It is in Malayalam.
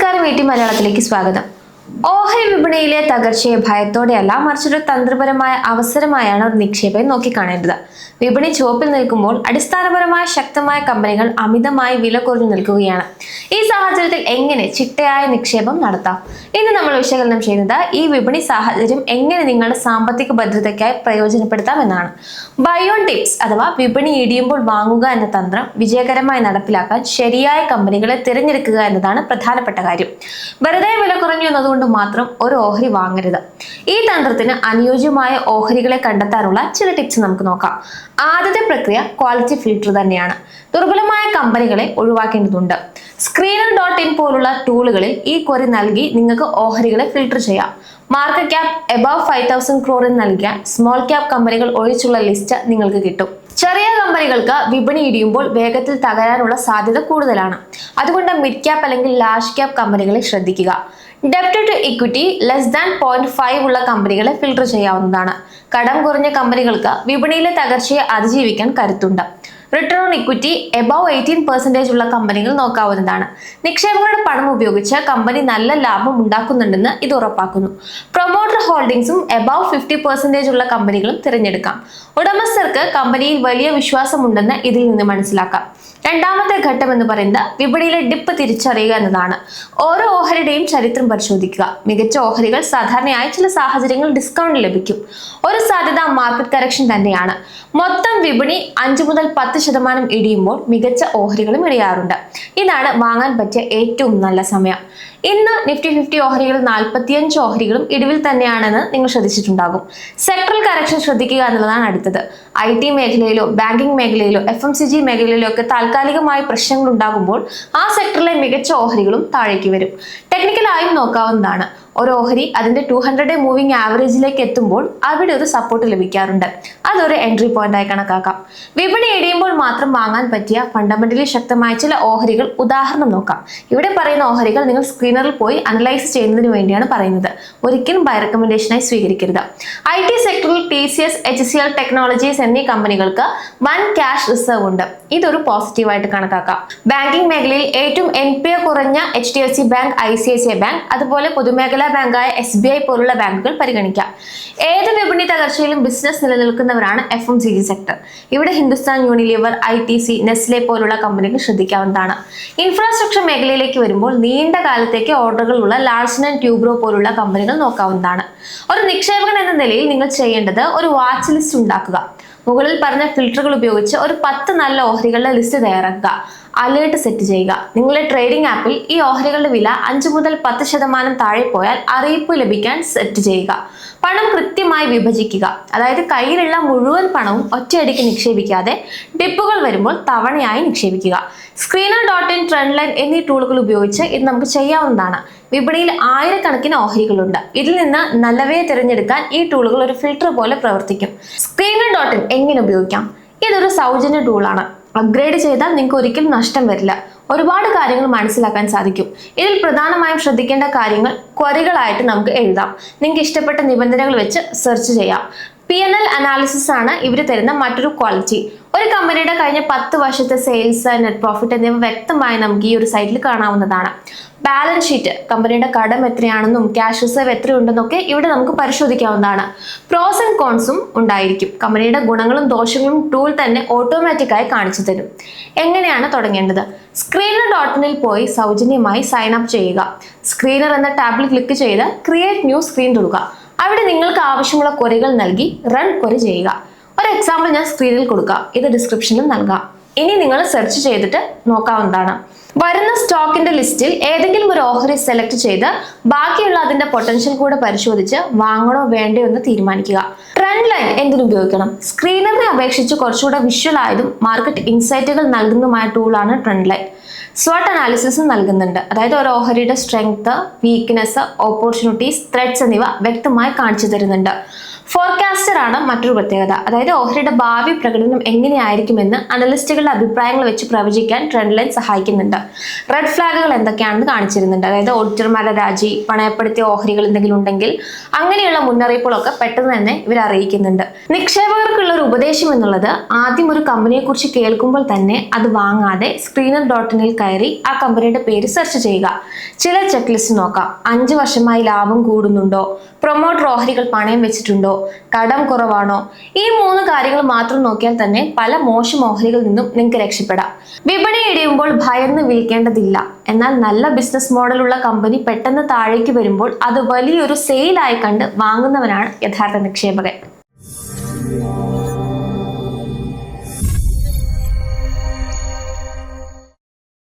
നമസ്കാരം, മലയാളത്തിലേക്ക് സ്വാഗതം. ഓഹരി വിപണിയിലെ തകർച്ചയെ ഭയത്തോടെയല്ല, മറിച്ചൊരു തന്ത്രപരമായ അവസരമായാണ് നിക്ഷേപകർ നോക്കിക്കാണേണ്ടത്. വിപണി ചുവപ്പിൽ നിൽക്കുമ്പോൾ അടിസ്ഥാനപരമായ ശക്തമായ കമ്പനികൾ അമിതമായി വില കുറഞ്ഞു നിൽക്കുകയാണ്. ഈ സാഹചര്യത്തിൽ എങ്ങനെ ചിട്ടയായ നിക്ഷേപം നടത്താം? ഇന്ന് നമ്മൾ വിശകലനം ചെയ്യുന്നത് ഈ വിപണി സാഹചര്യം എങ്ങനെ നിങ്ങളുടെ സാമ്പത്തിക ഭദ്രതയ്ക്കായി പ്രയോജനപ്പെടുത്താം എന്നാണ്. ബൈ ഓൺ ടിപ്സ് അഥവാ വിപണി ഇടിയുമ്പോൾ വാങ്ങുക എന്ന തന്ത്രം വിജയകരമായി നടപ്പിലാക്കാൻ ശരിയായ കമ്പനികളെ തിരഞ്ഞെടുക്കുക എന്നതാണ് പ്രധാനപ്പെട്ട കാര്യം. വെറുതെ വില കുറഞ്ഞു എന്നതുകൊണ്ട് മാത്രം ഒരു ഓഹരി വാങ്ങരുത്. ഈ തന്ത്രത്തിന് അനുയോജ്യമായ ഓഹരികളെ കണ്ടെത്താനുള്ള ചില ടിപ്സ് നമുക്ക് നോക്കാം. ആദ്യത്തെ പ്രക്രിയ ക്വാളിറ്റി ഫിൽട്ടർ തന്നെയാണ്. ദുർബലമായ കമ്പനികളെ ഒഴിവാക്കേണ്ടതുണ്ട്. Screener.in പോലുള്ള ടൂളുകളിൽ ഈ ക്വറി നൽകി നിങ്ങൾക്ക് ഓഹരികളെ ഫിൽട്ടർ ചെയ്യാം. മാർക്കറ്റ് ക്യാപ് എബവ് 5,000 crore നൽകിയ സ്മോൾ ക്യാപ് കമ്പനികൾ ഒഴിച്ചുള്ള ലിസ്റ്റ് നിങ്ങൾക്ക് കിട്ടും. ചെറിയ കമ്പനികൾക്ക് വിപണി ഇടിയുമ്പോൾ വേഗത്തിൽ തകരാനുള്ള സാധ്യത കൂടുതലാണ്. അതുകൊണ്ട് മിഡ് ക്യാപ് അല്ലെങ്കിൽ ലാർജ് ക്യാപ് കമ്പനികളെ ശ്രദ്ധിക്കുക. ഡെപ്റ്റ് ടു ഇക്വിറ്റി ലെസ് ദാൻ 0.5 ഉള്ള കമ്പനികളെ ഫിൽട്ടർ ചെയ്യാവുന്നതാണ്. കടം കുറഞ്ഞ കമ്പനികൾക്ക് വിപണിയിലെ തകർച്ചയെ അതിജീവിക്കാൻ കരുത്തുണ്ട്. റിട്ടേൺ ഓൺ ഇക്വിറ്റി എബവ് 18% ഉള്ള കമ്പനികൾ നോക്കാവുന്നതാണ്. നിക്ഷേപകരുടെ പണം ഉപയോഗിച്ച് കമ്പനി നല്ല ലാഭം ഉണ്ടാക്കുന്നുണ്ടെന്ന് ഇത് ഉറപ്പാക്കുന്നു. പ്രൊമോട്ടർ ഹോൾഡിംഗ്സും എബവ് 50% ഉള്ള കമ്പനികളും തിരഞ്ഞെടുക്കാം. ഉടമസ്ഥർക്ക് കമ്പനിയിൽ വലിയ വിശ്വാസമുണ്ടെന്ന് ഇതിൽ നിന്ന് മനസ്സിലാക്കാം. രണ്ടാമത്തെ ഘട്ടം എന്ന് പറയുന്നത് വിപണിയിലെ ഡിപ്പ് തിരിച്ചറിയുക എന്നതാണ്. ഓരോ ഓഹരിയുടെയും ചരിത്രം പരിശോധിക്കുക. മികച്ച ഓഹരികൾ സാധാരണയായി ചില സാഹചര്യങ്ങളിൽ ഡിസ്കൗണ്ട് ലഭിക്കും. ഒരു സാധ്യത മാർക്കറ്റ് കറക്ഷൻ തന്നെയാണ്. മൊത്തം വിപണി 5 മുതൽ 10% ഇടിയുമ്പോൾ മികച്ച ഓഹരികളും ഇടിയാറുണ്ട്. ഇതാണ് വാങ്ങാൻ പറ്റിയ ഏറ്റവും നല്ല സമയം. ഇന്ന് നിഫ്റ്റി 50 ഓഹരികളിൽ 45 ഓഹരികളും ഇടിവിൽ തന്നെയാണെന്ന് നിങ്ങൾ ശ്രദ്ധിച്ചിട്ടുണ്ടാകും. സെക്ടറൽ കറക്ഷൻ ശ്രദ്ധിക്കുക എന്നുള്ളതാണ് അടുത്തത്. IT മേഖലയിലോ ബാങ്കിംഗ് മേഖലയിലോ FMCG മേഖലയിലോ ഒക്കെ താൽക്കാലികമായി പ്രശ്നങ്ങൾ ഉണ്ടാകുമ്പോൾ ആ സെക്ടറിലെ മികച്ച ഓഹരികളും താഴേക്ക് വരും. ടെക്നിക്കലായും നോക്കാവുന്നതാണ്. ഒരു ഓഹരി അതിന്റെ 200 മൂവിംഗ് ആവറേജിലേക്ക് എത്തുമ്പോൾ അവിടെ ഒരു സപ്പോർട്ട് ലഭിക്കാറുണ്ട്. അതൊരു എൻട്രി പോയിന്റ് ആയി കണക്കാക്കാം. വിപണി ഇടിയുമ്പോൾ മാത്രം വാങ്ങാൻ പറ്റിയ ഫണ്ടമെന്റലി ശക്തമായ ചില ഓഹരികൾ ഉദാഹരണം നോക്കാം. ഇവിടെ പറയുന്ന ഓഹരികൾ നിങ്ങൾ സ്ക്രീനറിൽ പോയി അനലൈസ് ചെയ്യുന്നതിന് വേണ്ടിയാണ് പറയുന്നത്. ഒരിക്കലും ബൈ റെക്കമെൻഡേഷനായി സ്വീകരിക്കരുത്. IT സെക്ടറിൽ TCS, HCL ടെക്നോളജീസ് എന്നീ കമ്പനികൾക്ക് വൻ ക്യാഷ് റിസർവ് ഉണ്ട്. ഇതൊരു പോസിറ്റീവായിട്ട് കണക്കാക്കാം. ബാങ്കിംഗ് മേഖലയിൽ ഏറ്റവും NPA കുറഞ്ഞ HDFC ബാങ്ക്, ICICI ബാങ്ക്, അതുപോലെ പൊതുമേഖലാ ബാങ്കായ SBI പോലുള്ള ബാങ്കുകൾ പരിഗണിക്കാം. ഏത് വിപണി തകർച്ചയിലും ബിസിനസ് നിലനിൽക്കുന്നവരാണ് FMCG സെക്ടർ. ഇവിടെ ഹിന്ദുസ്ഥാൻ യൂണിലിവർ, ITC, നെസ്ലെ പോലുള്ള കമ്പനികൾ ശ്രദ്ധിക്കാവുന്നതാണ്. ഇൻഫ്രാസ്ട്രക്ചർ മേഖലയിലേക്ക് വരുമ്പോൾ നീണ്ട കാലത്തേക്ക് ഓർഡറുകളുള്ള ലാർസൻ ആൻഡ് ട്യൂബ്രോ പോലുള്ള കമ്പനികൾ നോക്കാവുന്നതാണ്. ഒരു നിക്ഷേപകൻ എന്ന നിലയിൽ നിങ്ങൾ ചെയ്യേണ്ടത് ഒരു വാച്ച് ലിസ്റ്റ് ഉണ്ടാക്കുക. മുകളിൽ പറഞ്ഞ ഫിൽട്ടറുകൾ ഉപയോഗിച്ച് ഒരു 10 നല്ല ഓഹരികളുടെ ലിസ്റ്റ് തയ്യാറാക്കുക. അലേർട്ട് സെറ്റ് ചെയ്യുക. നിങ്ങളുടെ ട്രേഡിംഗ് ആപ്പിൽ ഈ ഓഹരികളുടെ വില 5 മുതൽ 10% താഴെ പോയാൽ അറിയിപ്പ് ലഭിക്കാൻ സെറ്റ് ചെയ്യുക. പണം കൃത്യമായി വിഭജിക്കുക. അതായത് കയ്യിലുള്ള മുഴുവൻ പണവും ഒറ്റയടിക്ക് നിക്ഷേപിക്കാതെ ഡിപ്പുകൾ വരുമ്പോൾ തവണയായി നിക്ഷേപിക്കുക. Screener.in, ട്രെൻഡ് ലൈൻ എന്നീ ടൂളുകൾ ഉപയോഗിച്ച് ഇത് നമുക്ക് ചെയ്യാവുന്നതാണ്. വിപണിയിൽ ആയിരക്കണക്കിന് ഓഹരികളുണ്ട്. ഇതിൽ നിന്ന് നല്ലവയെ തിരഞ്ഞെടുക്കാൻ ഈ ടൂളുകൾ ഒരു ഫിൽട്ടർ പോലെ പ്രവർത്തിക്കും. Screener.in എങ്ങനെ ഉപയോഗിക്കാം? ഇതൊരു സൗജന്യ ടൂളാണ്. അപ്ഗ്രേഡ് ചെയ്താൽ നിങ്ങൾക്ക് ഒരിക്കലും നഷ്ടം വരില്ല. ഒരുപാട് കാര്യങ്ങൾ മനസ്സിലാക്കാൻ സാധിക്കും. ഇതിൽ പ്രധാനമായും ശ്രദ്ധിക്കേണ്ട കാര്യങ്ങൾ ക്വറികളായിട്ട് നമുക്ക് എഴുതാം. നിങ്ങൾക്ക് ഇഷ്ടപ്പെട്ട നിബന്ധനകൾ വെച്ച് സെർച്ച് ചെയ്യാം. P&L അനാലിസിസ് ആണ് ഇവർ തരുന്ന മറ്റൊരു ക്വാളിറ്റി. ഒരു കമ്പനിയുടെ കഴിഞ്ഞ 10 വർഷത്തെ സെയിൽസ്, നെറ്റ് പ്രോഫിറ്റ് എന്നിവ വ്യക്തമായി നമുക്ക് ഈ ഒരു സൈറ്റിൽ കാണാവുന്നതാണ്. ബാലൻസ് ഷീറ്റ്, കമ്പനിയുടെ കടം എത്രയാണെന്നും ക്യാഷ് റിസർവ് എത്രയുണ്ടെന്നൊക്കെ ഇവിടെ നമുക്ക് പരിശോധിക്കാവുന്നതാണ്. പ്രോസ് ആൻഡ് കോൺസും ഉണ്ടായിരിക്കും. കമ്പനിയുടെ ഗുണങ്ങളും ദോഷങ്ങളും ടൂൾ തന്നെ ഓട്ടോമാറ്റിക്കായി കാണിച്ചു തരും. എങ്ങനെയാണ് തുടങ്ങേണ്ടത്? Screener.in പോയി സൗജന്യമായി സൈൻ അപ്പ് ചെയ്യുക. സ്ക്രീനർ എന്ന ടാബിൽ ക്ലിക്ക് ചെയ്ത് ക്രിയേറ്റ് ന്യൂ സ്ക്രീൻ തൊടുക. അവിടെ നിങ്ങൾക്ക് ആവശ്യമുള്ള ക്വറികൾ നൽകി റൺ ക്വറി ചെയ്യുക. ഒരു എക്സാമ്പിൾ ഞാൻ സ്ക്രീനിൽ കൊടുക്കാം. ഇത് ഡിസ്ക്രിപ്ഷനിൽ നൽകാം. ഇനി നിങ്ങൾ സെർച്ച് ചെയ്തിട്ട് നോക്കാവുന്നതാണ്. വരുന്ന സ്റ്റോക്കിന്റെ ലിസ്റ്റിൽ ഏതെങ്കിലും ഒരു ഓഹരി സെലക്ട് ചെയ്ത് ബാക്കിയുള്ള അതിന്റെ പൊട്ടൻഷ്യൽ കൂടെ പരിശോധിച്ച് വാങ്ങണോ വേണ്ടയോ എന്ന് തീരുമാനിക്കുക. ട്രെൻഡ് ലൈൻ എന്തിനു ഉപയോഗിക്കണം? സ്ക്രീനറിനെ അപേക്ഷിച്ച് കുറച്ചുകൂടെ വിഷ്വൽ ആയതും മാർക്കറ്റ് ഇൻസൈറ്റുകൾ നൽകുന്നതുമായ ടൂളാണ് ട്രെൻഡ് ലൈൻ. SWOT അനാലിസിസും നൽകുന്നുണ്ട്. അതായത് ഒരു ഓഹരിയുടെ സ്ട്രെങ്ത്, വീക്ക്നെസ്, ഓപ്പർച്യൂണിറ്റീസ്, ത്രെഡ്സ് എന്നിവ വ്യക്തമായി കാണിച്ചു തരുന്നുണ്ട്. ഫോർകാസ്റ്റർ ആണ് മറ്റൊരു പ്രത്യേകത. അതായത് ഓഹരിയുടെ ഭാവി പ്രകടനം എങ്ങനെയായിരിക്കുമെന്ന് അനലിസ്റ്റുകളുടെ അഭിപ്രായങ്ങൾ വെച്ച് പ്രവചിക്കാൻ ട്രെൻഡ് ലൈൻ സഹായിക്കുന്നുണ്ട്. റെഡ് ഫ്ലാഗുകൾ എന്തൊക്കെയാണെന്ന് കാണിച്ചിരുന്നുണ്ട്. അതായത് ഓഡിറ്റർമാരുടെ രാജി, പണയപ്പെടുത്തിയ ഓഹരികൾ എന്തെങ്കിലും ഉണ്ടെങ്കിൽ അങ്ങനെയുള്ള മുന്നറിയിപ്പുകളൊക്കെ പെട്ടെന്ന് തന്നെ ഇവർ അറിയിക്കുന്നുണ്ട്. നിക്ഷേപകർക്കുള്ള ഒരു ഉപദേശം എന്നുള്ളത് ആദ്യം ഒരു കമ്പനിയെ കുറിച്ച് കേൾക്കുമ്പോൾ തന്നെ അത് വാങ്ങാതെ Screener.in കയറി ആ കമ്പനിയുടെ പേര് സെർച്ച് ചെയ്യുക. ചില ചെക്ക് ലിസ്റ്റ് നോക്കാം. 5 വർഷമായി ലാഭം കൂടുന്നുണ്ടോ, പ്രൊമോട്ടർ ഓഹരികൾ പണയം വെച്ചിട്ടുണ്ടോ, കടം കുറവാണോ, ഈ 3 കാര്യങ്ങൾ മാത്രം നോക്കിയാൽ തന്നെ പല മോശം ഓഹരികളിൽ നിന്നും നിങ്ങൾക്ക് രക്ഷപ്പെടാം. വിപണി ഇടിയുമ്പോൾ ഭയന്ന് വിൽക്കേണ്ടതില്ല. എന്നാൽ നല്ല ബിസിനസ് മോഡലുള്ള കമ്പനി പെട്ടെന്ന് താഴേക്ക് വരുമ്പോൾ അത് വലിയൊരു സെയിലായി കണ്ട് വാങ്ങുന്നവനാണ് യഥാർത്ഥ നിക്ഷേപകൻ.